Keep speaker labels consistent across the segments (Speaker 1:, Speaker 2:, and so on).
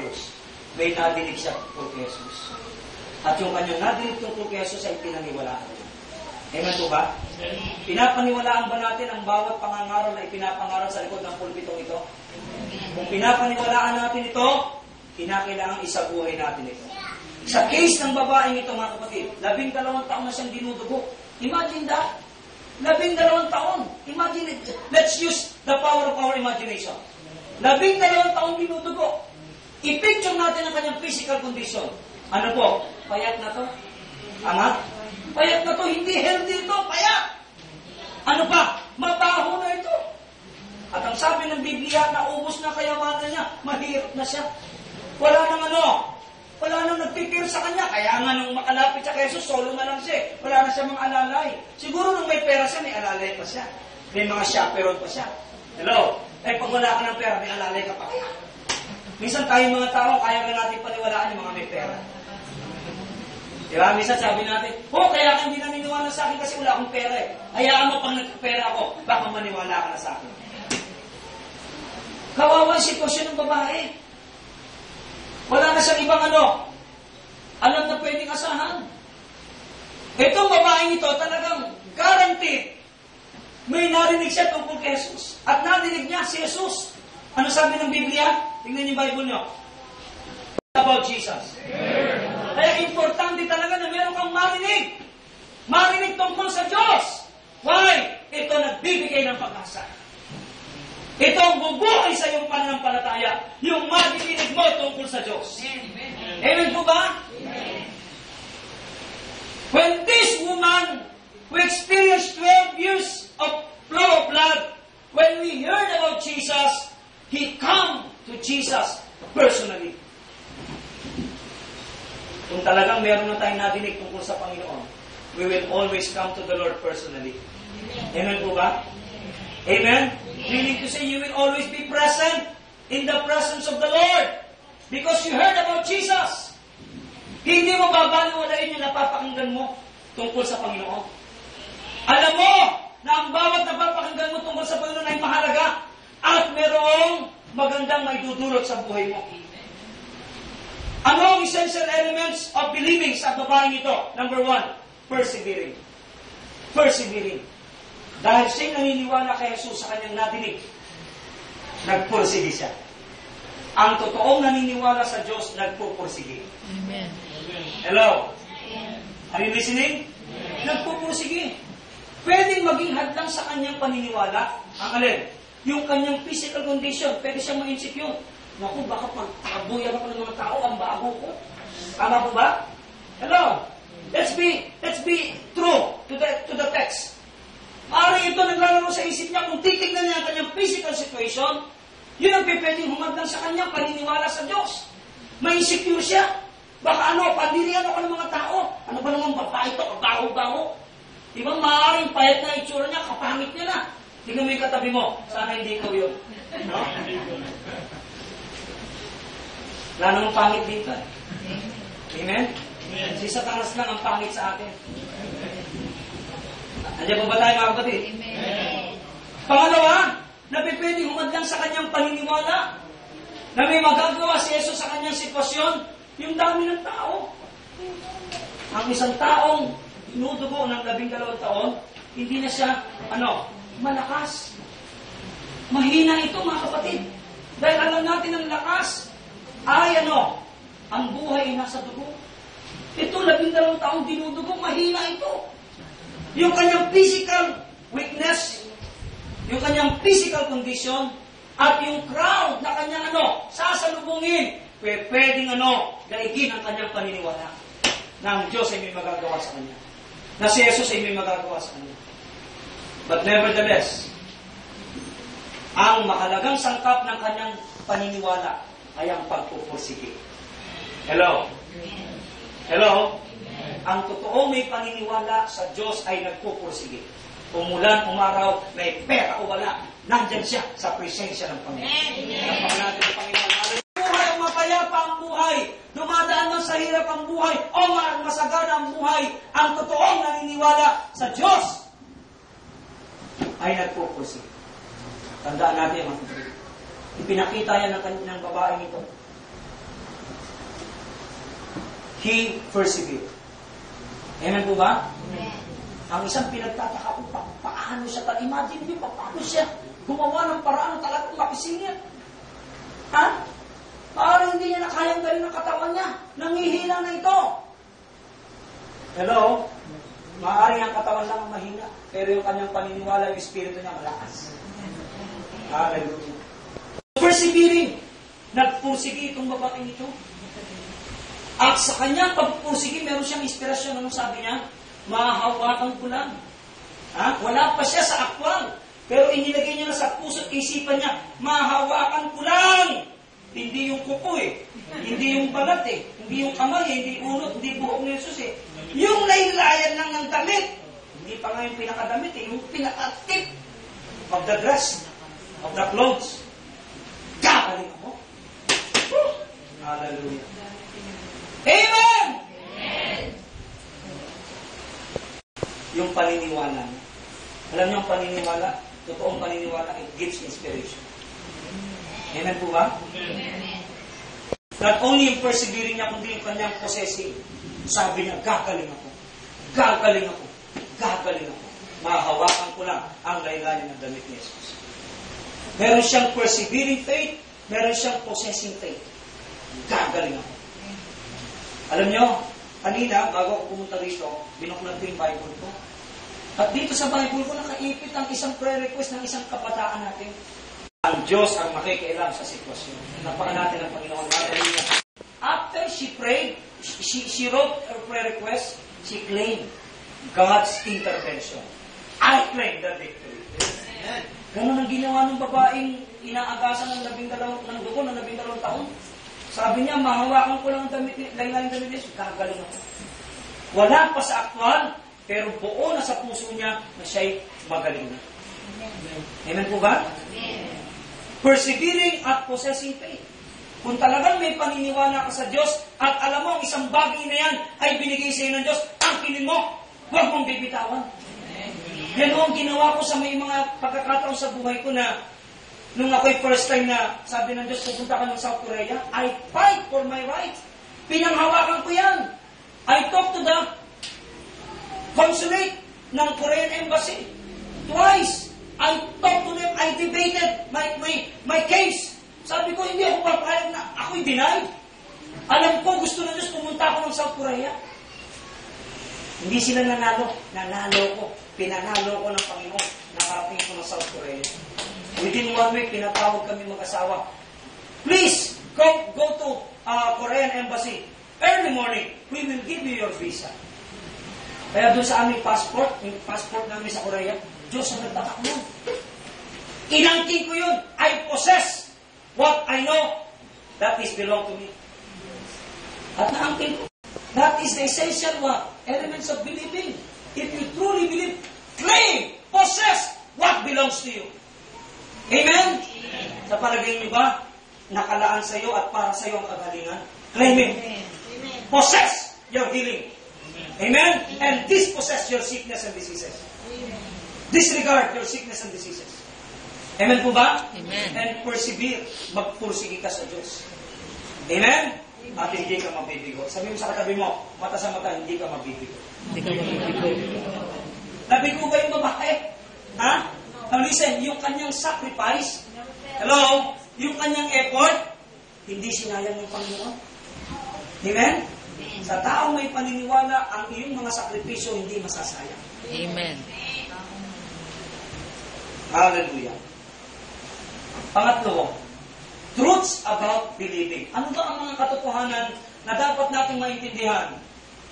Speaker 1: Church, may nadinig siya tungkol kay Jesus. At yung kanyang nadinig tungkol kay Jesus ay pinaniwalaan niya. Amen po ba? Pinapaniwalaan ba natin ang bawat pangangaral na ipinapangaral sa likod ng pulpitong ito? Kung pinapaniwalaan natin ito, kinakailangan isabuhay natin ito. Sa case ng babaeng ito, mga kapatid, 12 taon na siyang dinudugo. Imagine that. 12 taon. Imagine it. Let's use the power of our imagination. 12 taon dinudugo. I-picture natin ang kanyang physical condition. Ano po? Payat na to? Angat? Payat na to, hindi healthy ito, payat. Ano pa? Mabaho na ito. At ang sabi ng Biblia, naubos na kayamanan niya, mahirap na siya. Wala nang nagpipir sa kanya. Kaya nga nung makalapit siya kay Jesus, solo na lang siya. Wala na siya mga alalay. Siguro nung may pera siya, may alalay pa siya. May mga chaperone pa siya. Hello? Pag wala ka ng pera, may alalay ka pa kaya. Minsan tayong mga tao, kaya nga natin paniwalaan yung mga may pera. Diba? Minsan sabi natin, kaya ka hindi naniniwala sa akin kasi wala akong pera eh. Hayaan mo pang nagpapera ako, baka maniwala ka na sa akin. Kawawa ang sitwasyon ng babae. Wala na siyang ibang alam na pwedeng asahan. Itong babaeng ito talagang guaranteed. May narinig siya tungkol kay Jesus. At narinig niya si Jesus. Ano sabi ng Biblia? Tingnan niyo yung Bible niyo. About Jesus. Kaya importante talaga na meron kang marinig. Marinig tungkol sa Diyos. Why? Ito nagbibigay ng pag-asa. Ito ang bubuhay sa iyong pananampalataya. Yung marinig mo tungkol sa Diyos. Amen po ba? When this woman who experienced 12 years of flow of blood, when we heard about Jesus, he come to Jesus personally. Kung talagang meron na tayong nadinig tungkol sa Panginoon, we will always come to the Lord personally. Amen po ba? Amen? Meaning to say, you will always be present in the presence of the Lord. Because you heard about Jesus. Hindi mo babaliwalain yung napapakinggan mo tungkol sa Panginoon. Alam mo na ang bawat napapakinggan mo tungkol sa Panginoon ay mahalaga at merong magandang may dudulot sa buhay mo. Ano ang essential elements of believing sa babaeng ito? Number 1, persevering. Persevering. Dahil siya'y naniniwala kay Jesus sa kanyang nadinig, nagpursige siya. Ang totoong naniniwala sa Diyos, nagpupursige.
Speaker 2: Amen.
Speaker 1: Hello? Are you listening? Nagpupursige. Pwedeng maging hadlang sa kanyang paniniwala. Ang alin? Yung kanyang physical condition, pwede siyang ma-insecure. Naku, baka pagkabuya ka pa ng mga tao, ang bago ko. Tama po ba? Hello? Let's be true to the text. Maaaring ito naglalaro sa isip niya kung titignan niya ang kanyang physical situation, yun ang pwedeng humadlang sa kanya paniniwala sa Diyos. May insecure siya. Baka pandirian ako ng mga tao. Ano ba naman babae ito? Baho-baho. Di ba maaaring payat na itsura niya, kapangit niya na. Tingnan mo yung katabi mo. Sana hindi ikaw yun. No? Wala namang pangit dito. Amen? Si Satanas lang ang pangit sa atin. Andiyan po ba tayo mga kapatid? Pangalawa, na pwedeng humadlang sa kanyang paniniwala na may magagawa si Jesus sa kanyang sitwasyon, yung dami ng tao. Ang isang taong inudugo ng 12 taon, hindi na siya, malakas. Mahina ito mga kapatid. Dahil alam natin ang lakas ay ang buhay ay nasa dugo. Ito, 12 taong dinudugo, mahina ito. Yung kanyang physical weakness, yung kanyang physical condition, at yung crowd na kanyang sasalubungin, pwedeng daigin ang kanyang paniniwala na ang Diyos ay may magagawa sa kanya. Na si Jesus ay may magagawa sa kanya. But nevertheless, ang mahalagang sangkap ng kanyang paniniwala ay ang pagpupursige. Hello? Hello? Ang totoo may paniniwala sa Diyos ay nagpupursige. Umulan, umaraw, may pera o wala, nandyan siya sa presensya ng Panginoon. Napag natin ang Panginoon. Buhay ang mapayapa ang buhay. Dumadaan man sa hirap ang buhay o masagana ang buhay. Ang totoong naniniwala sa Diyos ay nagpupursige. Tandaan natin mga kapatid. Ipinakita yan ng babaeng ito. He persevered. Amen po ba?
Speaker 2: Amen.
Speaker 1: Ang isang pinagtataka ko, paano siya, imagine niyo, paano siya gumawa ng paraan talagang makisingit. Ha? Parang hindi niya na kayang galing ng katawan niya. Nangihina na ito. Hello? Maaaring ang katawan lang ang mahina, pero yung kanyang paniniwala, yung espiritu niya malakas. Hallelujah. Persevering. Nagpursige itong babaeng ito. At sa kanyang pagpursige, meron siyang inspirasyon. Anong sabi niya? Mahahawakan ko lang. Ha? Wala pa siya sa aktwal. Pero inilagay niya na sa puso at isipan niya, mahahawakan ko lang. Hindi yung kuko Hindi yung balat Hindi yung kamay Hindi unot, hindi buhok ni Jesus Yung laylayan lang ng damit. Hindi pa nga yung pinakadamit Yung pinaka-tip of the dress, of the clothes. Gagaling ako. Hallelujah. Amen!
Speaker 2: Amen.
Speaker 1: Yung paniniwala. Alam niyo ang paniniwala? Totoong paniniwala, it gives inspiration. Amen po ba?
Speaker 2: Amen.
Speaker 1: Not only yung persevering niya, kundi yung kanyang possessing. Sabi niya, gagaling ako. Gagaling ako. Gagaling ako. Mahahawakan ko lang ang laylayan ng damit ni Jesus. Meron siyang persevering faith, meron siyang possessing faith. Gagaling ako. Alam niyo, kanina, bago ako pumunta rito, binuklat ko yung Bible ko. At dito sa Bible ko, nakaipit ang isang prayer request ng isang kabataan natin. Ang Diyos ang makikialam sa sitwasyon. Napakan natin ang Panginoon. After she prayed, she wrote her prayer request, she claimed God's intervention. I claim the victory. Ganun ang ginawa ng babaeng inaagasan ng 12 ng dugo ng 12 taon. Sabi niya, mahawakan ko lang ang damit, laylayan damit niya, gagaling ako. Wala pa sa aktwal, pero buo na sa puso niya na siya'y magaling na. Amen po ba?
Speaker 2: Amen.
Speaker 1: Persevering at possessing faith. Kung talagang may paniniwala ka sa Diyos at alam mo ang isang bagay na yan ay binigay sa iyo ng Diyos, tangkilin mo, huwag mong bibitawan. Yan ang ginawa ko sa may mga pagkakataon sa buhay ko na nung ako'y first time na sabi ng Diyos, pupunta ka ng South Korea, I fight for my rights. Pinanghawakan ko yan. I talked to the consulate ng Korean Embassy twice. I talked to them, I debated my case. Sabi ko, hindi ako papayag na ako'y denied. Alam ko, gusto ng Diyos, pumunta ako ng South Korea. Hindi sila nanalo. Nanalo ko. Pinanalo ko ng Panginoon. Nakarating ko ng South Korea. Within 1 week, pinatawag kami mag-asawa. Please, go to Korean Embassy. Early morning, we will give you your visa. Kaya doon sa aming passport, yung passport namin sa Korea, Diyos ang nagtatakbo. Inangkin ko yun. I possess what I know that is belong to me. At naangkin ko. That is the essential elements of believing. If you truly believe, claim, possess what belongs to you. Amen? Sa palagay niyo ba, nakalaan sa iyo at para sa iyo ang kagalingan? Claim it. Possess your healing. Amen? And dispossess your sickness and diseases. Disregard your sickness and diseases. Amen po ba?
Speaker 2: Amen.
Speaker 1: And persevere. Magpursige ka sa Diyos. Amen? At hindi ka mabibigo. Sabi mo sa katabi mo, mata sa mata, hindi ka mabibigo.
Speaker 2: Hindi ka mabibigo.
Speaker 1: Nabigo ba yung babae? Ha? Now listen, yung kanyang sacrifice, hello, yung kanyang effort, hindi sinayang ng Panginoon. Amen? Sa taong may paniniwala, ang iyong mga sakripisyo hindi masasayang.
Speaker 2: Amen.
Speaker 1: Hallelujah. Pangatlo, truths about believing. Ano ba ang mga katotohanan na dapat nating maintindihan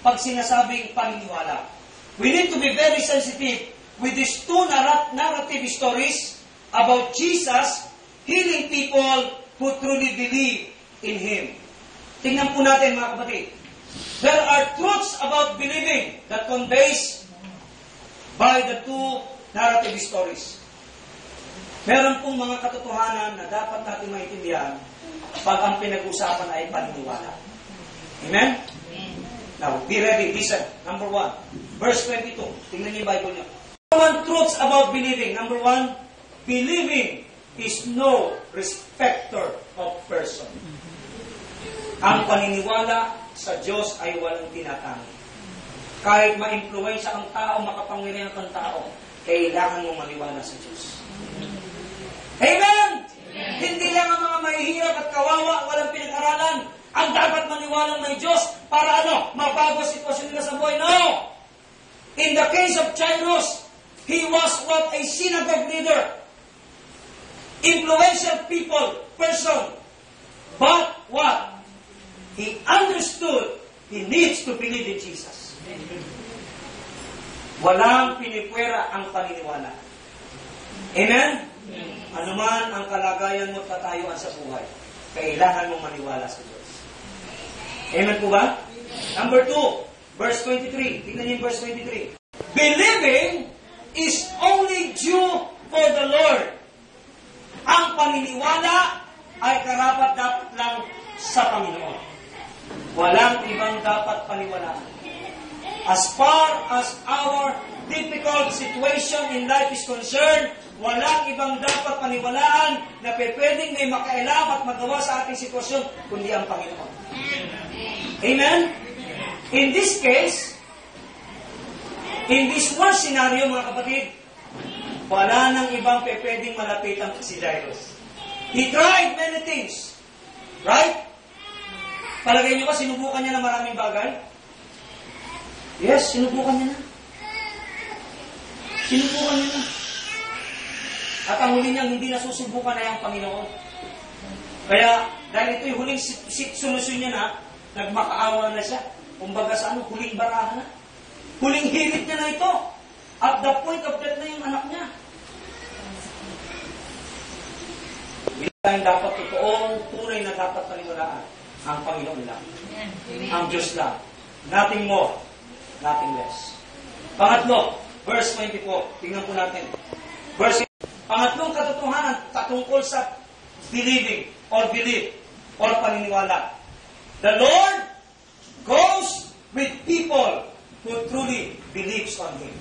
Speaker 1: pag sinasabing paniniwala? We need to be very sensitive with these two narrative stories about Jesus healing people who truly believe in Him. Tingnan po natin mga kapatid. There are truths about believing that conveys by the two narrative stories. Meron pong mga katotohanan na dapat natin maintindihan pag ang pinag-usapan ay paniniwala. Amen? Now, be ready. Listen. Number 1. Verse 22. Tingnan niyo yung Bible niyo. Number 1 truths about believing. Number 1, believing is no respecter of person. Ang paniniwala sa Diyos ay walang tinatangi. Kahit ma-influensya ang tao, makapangyarihan kang tao, kailangan mong maniwala sa Diyos. Amen! Hindi lang ang mga mahihirap at kawawa, walang pinag-aralan, ang dapat maniwalang may Diyos para mabago ang sitwasyon nila sa buhay. No! In the case of Jairus, he was what? A synagogue leader. Influential person. But what? He understood he needs to believe in Jesus. Walang pinipwera ang paniniwala. Amen? Ano man ang kalagayan mo at katayuan sa buhay, kailangan mong maniwala sa Diyos. Amen po ba? Number 2, verse 23. Tingnan niyo yung verse 23. Believing is only due for the Lord. Ang paniniwala ay karapat-dapat lang sa Panginoon. Walang ibang dapat paniwalaan. As far as our difficult situation in life is concerned, walang ibang dapat paniwalaan na pwedeng may makailam at magawa sa ating sitwasyon, kundi ang Panginoon. Amen? In this case, in this one scenario, mga kapatid, wala nang ibang pwedeng malapitan si Jairus. He tried many things. Right? Palagay niyo ba, sinubukan niya ng maraming bagay? Yes, sinubukan niya na. Sinubukan niya na. At ang huli niyang hindi nasusubukan ay ang Panginoon. Kaya, dahil ito yung huling solusyon niya na, nagmakaawa na siya. Kumbaga sa huling barahan na. Huling hirit niya na ito. At the point of death na yung anak niya. Hindi tayong dapat totoong tunay na dapat paniwalaan. Ang Panginoon lang. Ang Diyos lang. Nothing more. Nothing less. Pangatlo, verse 24. Tingnan po natin. Pangatlong katotohanan patungkol sa believing or belief or paniniwala. The Lord goes with people who truly believes on Him.